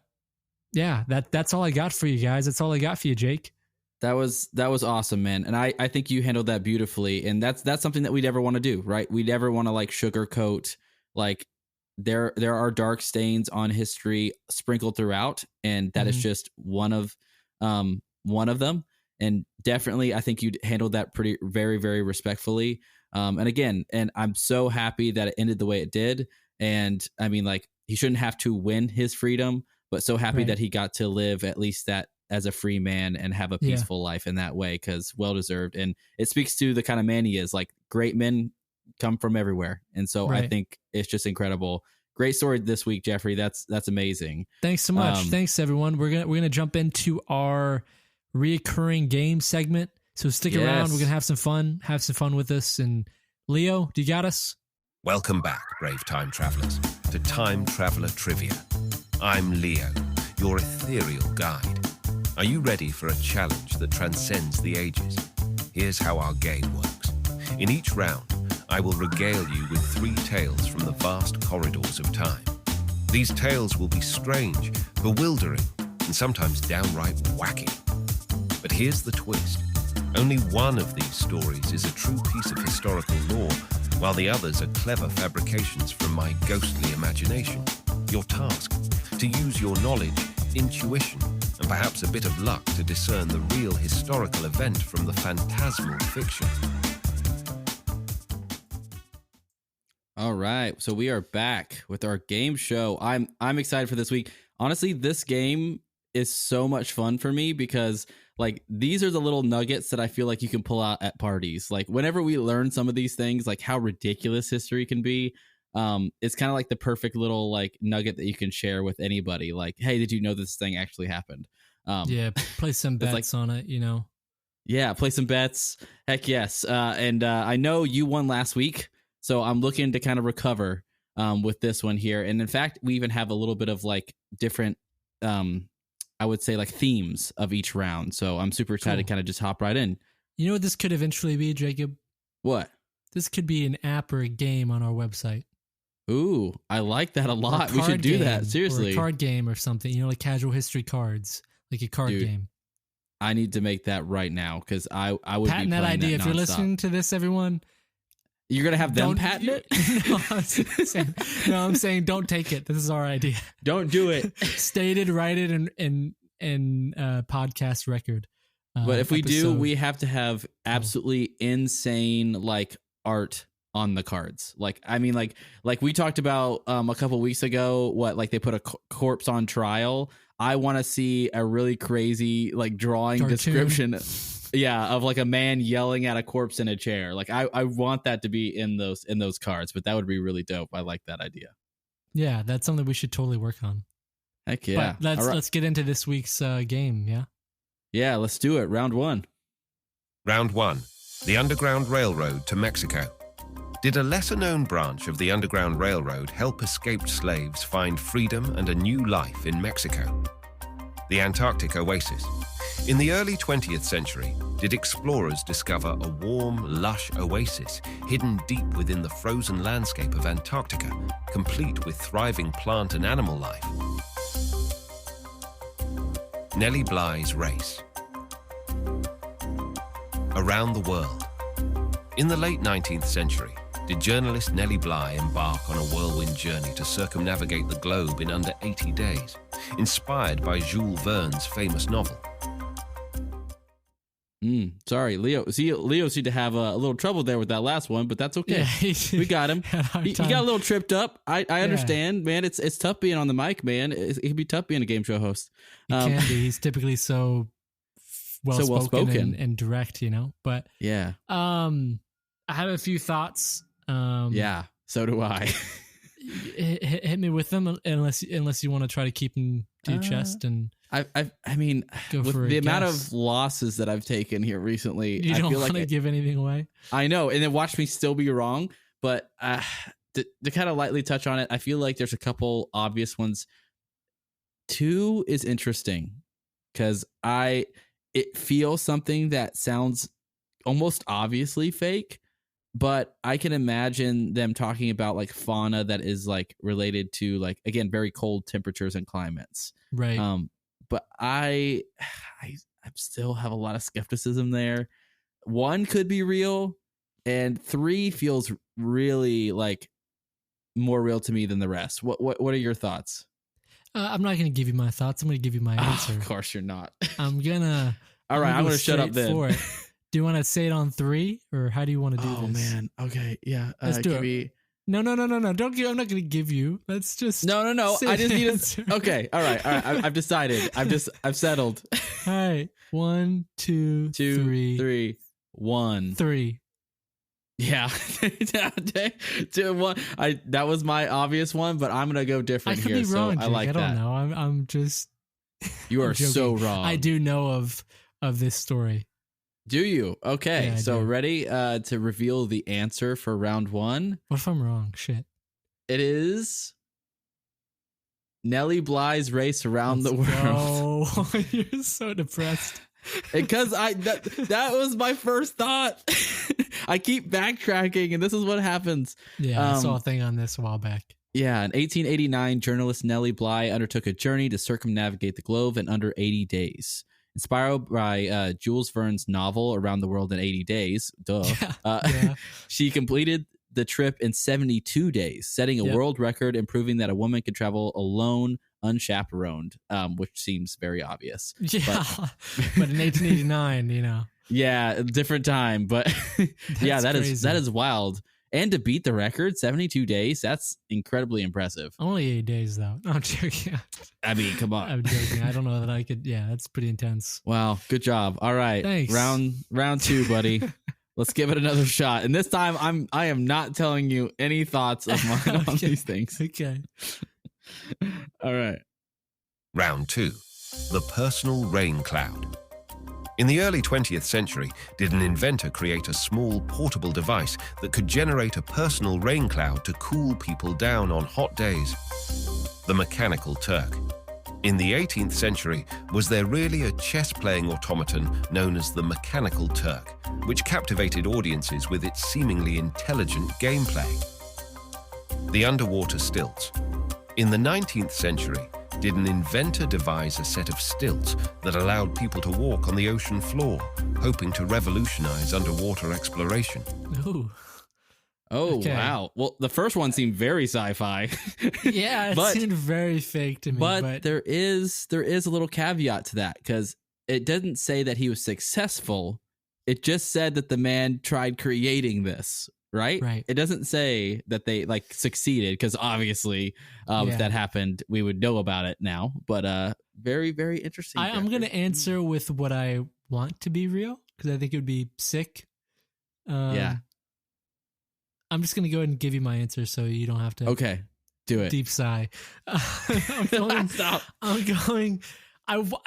that's all I got for you guys. That's all I got for you, Jake. That was awesome, man. And I think you handled that beautifully. And that's something that we'd ever want to do, right? We'd never want to like sugarcoat, like there are dark stains on history sprinkled throughout. And that is just one of them. And definitely, I think you handled that very, very respectfully. And again, I'm so happy that it ended the way it did. And I mean, like, he shouldn't have to win his freedom, but so happy that he got to live at least that as a free man and have a peaceful life in that way, because well-deserved. And it speaks to the kind of man he is. Like, great men come from everywhere. And so I think it's just incredible. Great story this week, Jeffrey. That's amazing. Thanks so much. Thanks, everyone. We're gonna jump into our reoccurring game segment. So stick around. We're gonna have some fun. Have some fun with us. And Leo, do you got us? Welcome back, brave time travelers, to Time Traveler Trivia. I'm Leo, your ethereal guide. Are you ready for a challenge that transcends the ages? Here's how our game works. In each round, I will regale you with 3 tales from the vast corridors of time. These tales will be strange, bewildering, and sometimes downright wacky. But here's the twist. Only one of these stories is a true piece of historical lore, while the others are clever fabrications from my ghostly imagination. Your task, to use your knowledge, intuition, and perhaps a bit of luck to discern the real historical event from the phantasmal fiction. All right, so we are back with our game show. I'm excited for this week. Honestly, this game is so much fun for me because like these are the little nuggets that I feel like you can pull out at parties. Like whenever we learn some of these things, like how ridiculous history can be, it's kind of like the perfect little like nugget that you can share with anybody. Like, hey, did you know this thing actually happened? Play some bets on it, Yeah, play some bets. Heck yes. And I know you won last week, so I'm looking to kind of recover with this one here. And in fact, we even have a little bit of like different, I would say like themes of each round. So I'm super excited to kind of just hop right in. You know what this could eventually be, Jacob? What? This could be an app or a game on our website. Ooh, I like that a lot. We should do that. Seriously. Or a card game or something, like casual history cards, like a card game. I need to make that right now because I would patent be that idea. That if you're listening to this, everyone, you're gonna have them patent it. I'm saying don't take it. This is our idea. Don't do it. Stated, write it in podcast record. But if we do, we have to have absolutely insane like art on the cards. Like, I mean, like we talked about a couple weeks ago, like they put a corpse on trial. I want to see a really crazy like drawing cartoon description. Yeah, of like a man yelling at a corpse in a chair. Like I want that to be in those cards, but that would be really dope. I like that idea. Yeah, that's something we should totally work on. Heck yeah. But let's get into this week's game, yeah? Yeah, let's do it. Round 1. Round 1. The Underground Railroad to Mexico. Did a lesser-known branch of the Underground Railroad help escaped slaves find freedom and a new life in Mexico? The Antarctic Oasis. In the early 20th century, did explorers discover a warm, lush oasis hidden deep within the frozen landscape of Antarctica, complete with thriving plant and animal life? Nellie Bly's Race. Around the world. In the late 19th century, did journalist Nellie Bly embark on a whirlwind journey to circumnavigate the globe in under 80 days, inspired by Jules Verne's famous novel? Sorry, Leo. See, Leo seemed to have a little trouble there with that last one, but that's okay. Yeah, we got him. He got a little tripped up. I understand, man. It's tough being on the mic, man. It can be tough being a game show host. It can be. He's typically so well spoken and direct, But yeah, I have a few thoughts. Yeah, So do I. Hit me with them unless you want to try to keep them to your chest and. I mean, with the amount of losses that I've taken here recently, you don't feel want to give anything away. I know, and then watch me still be wrong. But to kind of lightly touch on it, I feel like there's a couple obvious ones. 2 is interesting because it feels something that sounds almost obviously fake, but I can imagine them talking about like fauna that is like related to like, again, very cold temperatures and climates. Right. But I still have a lot of skepticism there. 1 could be real, and 3 feels really like more real to me than the rest. What are your thoughts? I'm not going to give you my thoughts. I'm going to give you my answer. Of course you're not. I'm gonna. All right, I'm going to shut up then. For it. Do you want to say it on 3, or how do you want to do this? Oh man. Okay. Yeah. Let's do it. No. Don't give. I'm not going to give you. Let's just. No. I just need to. Okay. All right. I've decided. I've settled. All right. 1, 2, 3. 1. 3. Yeah. 2, 1. That was my obvious one, but I'm gonna go different here. I could be wrong. So I like that. I don't know. I'm just. You are so wrong. I do know of this story. Do you? Okay. Yeah, so ready to reveal the answer for round 1? What if I'm wrong? Shit. It is Nellie Bly's Race Around the World. Oh, you're so depressed. Because that was my first thought. I keep backtracking, and this is what happens. Yeah, I saw a thing on this a while back. Yeah, in 1889, journalist Nellie Bly undertook a journey to circumnavigate the globe in under 80 days. Inspired by Jules Verne's novel Around the World in 80 Days, yeah. She completed the trip in 72 days, setting a world record and proving that a woman could travel alone, unchaperoned, which seems very obvious. Yeah, but in 1889, Yeah, different time, but yeah, that is wild. And to beat the record, 72 days, that's incredibly impressive. Only 8 days, though. No, I'm joking. I mean, come on. I'm joking. I don't know that I could. Yeah, that's pretty intense. Wow, good job. All right, thanks. Round 2, buddy. Let's give it another shot. And this time, I am not telling you any thoughts of mine on these things. Okay. All right. Round 2, the personal rain cloud. In the early 20th century, did an inventor create a small portable device that could generate a personal rain cloud to cool people down on hot days? The Mechanical Turk. In the 18th century, was there really a chess-playing automaton known as the Mechanical Turk, which captivated audiences with its seemingly intelligent gameplay? The underwater stilts. In the 19th century, did an inventor devise a set of stilts that allowed people to walk on the ocean floor, hoping to revolutionize underwater exploration? Ooh. Oh, okay. Wow. Well, the first one seemed very sci-fi. Yeah, it seemed very fake to me. But there is a little caveat to that, because it doesn't say that he was successful. It just said that the man tried creating this. Right? It doesn't say that they succeeded, because obviously if that happened, we would know about it now. But very, very interesting. I'm going to answer with what I want to be real, because I think it would be sick. Yeah. I'm just going to go ahead and give you my answer so you don't have to. Okay. Do it. Deep sigh. Stop.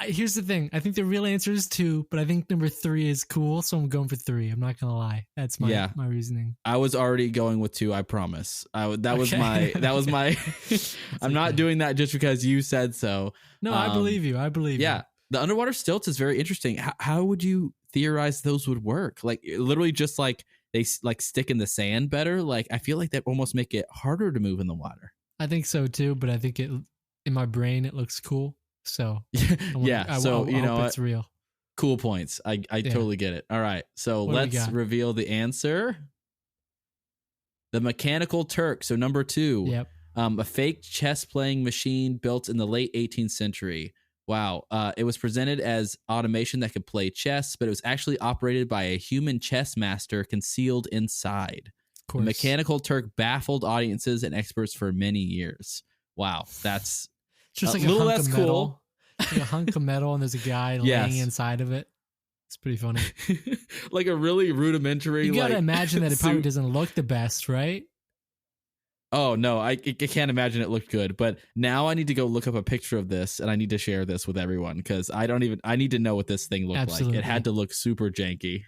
Here's the thing. I think the real answer is 2, but I think number 3 is cool, so I'm going for 3. I'm not gonna lie. That's my reasoning. I was already going with 2. I promise. That was my. I'm not doing that just because you said so. No, I believe you. Yeah, the underwater stilts is very interesting. How would you theorize those would work? Like literally, just like they stick in the sand better. Like I feel like that almost make it harder to move in the water. I think so too, but I think in my brain it looks cool. So I hope it's real. Cool points. I totally get it. All right, so let's reveal the answer. The Mechanical Turk. So number 2. Yep. A fake chess playing machine built in the late 18th century. Wow. It was presented as automation that could play chess, but it was actually operated by a human chess master concealed inside. Of course. The Mechanical Turk baffled audiences and experts for many years. Wow, that's just like a little less cool. Like a hunk of metal, and there's a guy laying inside of it. It's pretty funny. Like a really rudimentary. You gotta imagine that it probably doesn't look the best, right? Oh no, I can't imagine it looked good. But now I need to go look up a picture of this, and I need to share this with everyone because I need to know what this thing looked Absolutely. like. It had to look super janky.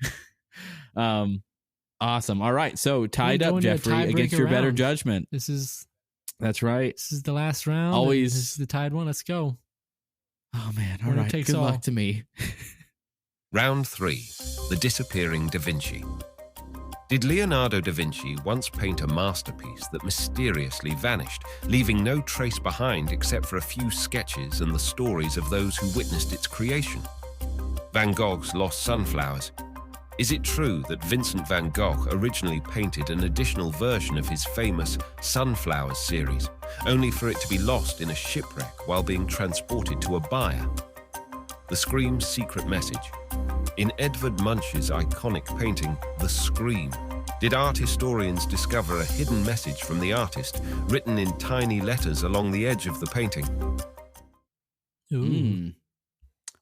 Awesome. All right, so tied up, Jeffrey, against your better judgment. That's right. This is the last round. Always this is the tied one. Let's go. Oh man! All right. Good luck to me. Round 3. The Disappearing Da Vinci. Did Leonardo da Vinci once paint a masterpiece that mysteriously vanished, leaving no trace behind except for a few sketches and the stories of those who witnessed its creation? Van Gogh's Lost Sunflowers. Is it true that Vincent van Gogh originally painted an additional version of his famous Sunflowers series, only for it to be lost in a shipwreck while being transported to a buyer? The Scream's secret message. In Edvard Munch's iconic painting, The Scream, did art historians discover a hidden message from the artist, written in tiny letters along the edge of the painting? Ooh.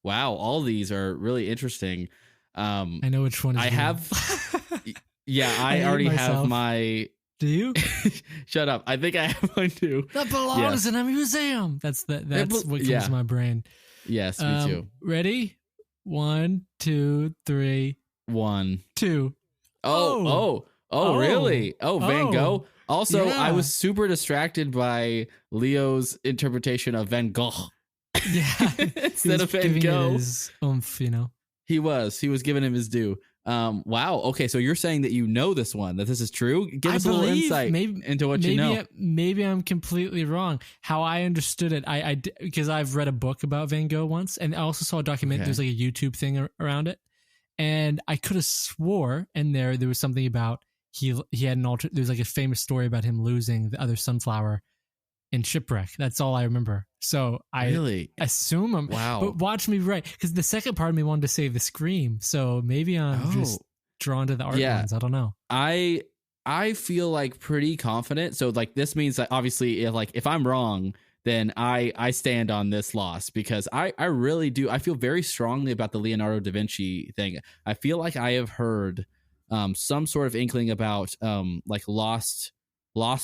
Wow, all these are really interesting. I know which one is I have. Yeah, I already have my. Do you? Shut up. I think I have mine too. That belongs in a museum. That's what comes to my brain. Yes, me too. Ready? 1, 2, 3. 1, 2. Oh, really? Oh, Van Gogh. Also, yeah. I was super distracted by Leo's interpretation of Van Gogh. Yeah. Instead of Van Gogh. His oomph, you know. He was giving him his due. Wow. Okay, so you're saying that you know this one, that this is true? Give us a little insight into what you know. Maybe I'm completely wrong. How I understood it, because I've read a book about Van Gogh once, and I also saw a documentary. There's like a YouTube thing around it, and I could have swore in there was something about he had an alter. There's like a famous story about him losing the other sunflower in shipwreck. That's all I remember. So I really assume I'm but watch me right, because the second part of me wanted to say The Scream, so maybe I'm just drawn to the art ones. I don't know. I feel like pretty confident. So like this means that obviously if I'm wrong, then I stand on this loss, because I really do. I feel very strongly about the Leonardo da Vinci thing. I feel like I have heard some sort of inkling about like lost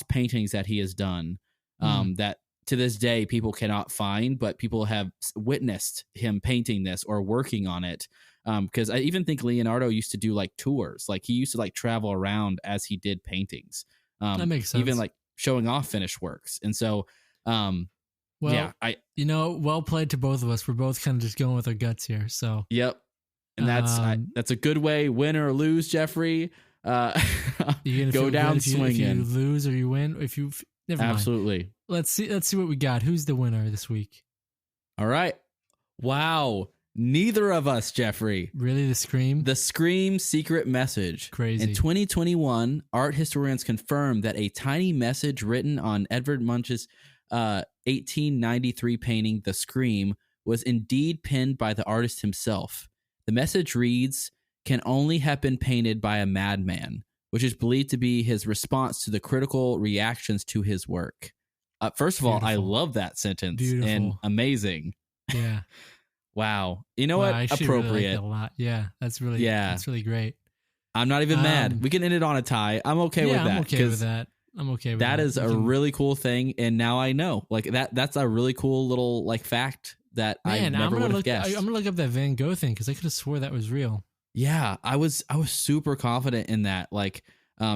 paintings that he has done. That to this day people cannot find, but people have witnessed him painting this or working on it. Because I even think Leonardo used to do like tours, like he used to like travel around as he did paintings. That makes sense. Even like showing off finished works. And so, well played to both of us. We're both kind of just going with our guts here. So, yep. And that's a good way, win or lose, Jeffrey. Go down swinging. If you lose or you win, never mind. Absolutely. Let's see what we got. Who's the winner this week? All right. Wow. Neither of us, Jeffrey. Really? The Scream? The Scream secret message. Crazy. In 2021, art historians confirmed that a tiny message written on Edvard Munch's 1893 painting, The Scream, was indeed penned by the artist himself. The message reads, "Can only have been painted by a madman," which is believed to be his response to the critical reactions to his work. First of all, I love that sentence. Beautiful. And amazing. Yeah. Wow. You know what? I Appropriate. Really like that a lot. Yeah. That's really great. I'm not even mad. We can end it on a tie. I'm okay with that. I'm okay with that. That is a really cool thing. And now I know, like that's a really cool little like fact that I never would have guessed. I'm going to look up that Van Gogh thing, because I could have swore that was real. Yeah, I was super confident in that. Like,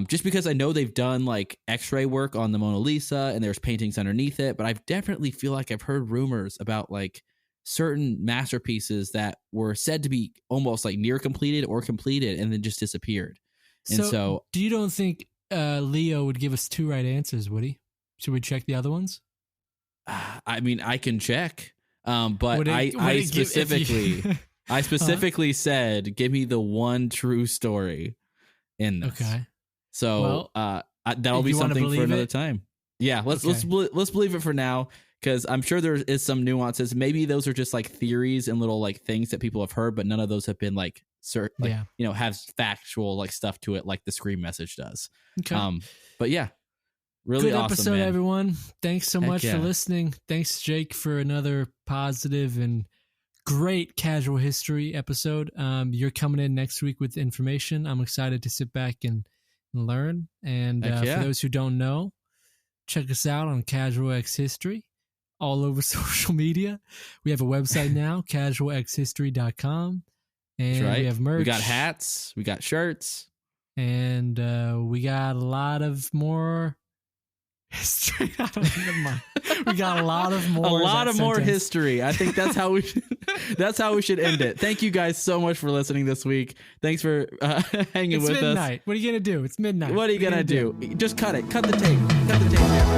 just because I know they've done like X-ray work on the Mona Lisa and there's paintings underneath it, but I definitely feel like I've heard rumors about like certain masterpieces that were said to be almost like near completed or completed and then just disappeared. And so you don't think Leo would give us 2 right answers, would he? Should we check the other ones? I mean, I can check, but I specifically said, give me the one true story in this. Okay. So that'll be something for another time. Yeah, let's believe it for now, because I'm sure there is some nuances. Maybe those are just like theories and little like things that people have heard, but none of those have been like have factual like stuff to it like the Scream message does. Okay. But yeah, really good awesome episode, man. Everyone. Thanks so much for listening. Thanks, Jake, for another positive and great casual history episode. You're coming in next week with information. I'm excited to sit back and learn. And for those who don't know, check us out on Casual X History all over social media. We have a website now, casualxhistory.com. And That's right. we have merch. We got hats. We got shirts. And we got a lot of more history. Never mind. We got a lot of more. A lot of more sentence? history. I think that's how we should, that's how we should end it. Thank you guys so much for listening this week. Thanks for hanging It's with midnight. us. What are you gonna do? It's midnight. What are you gonna do? Just cut it. Cut the tape. Cut the tape.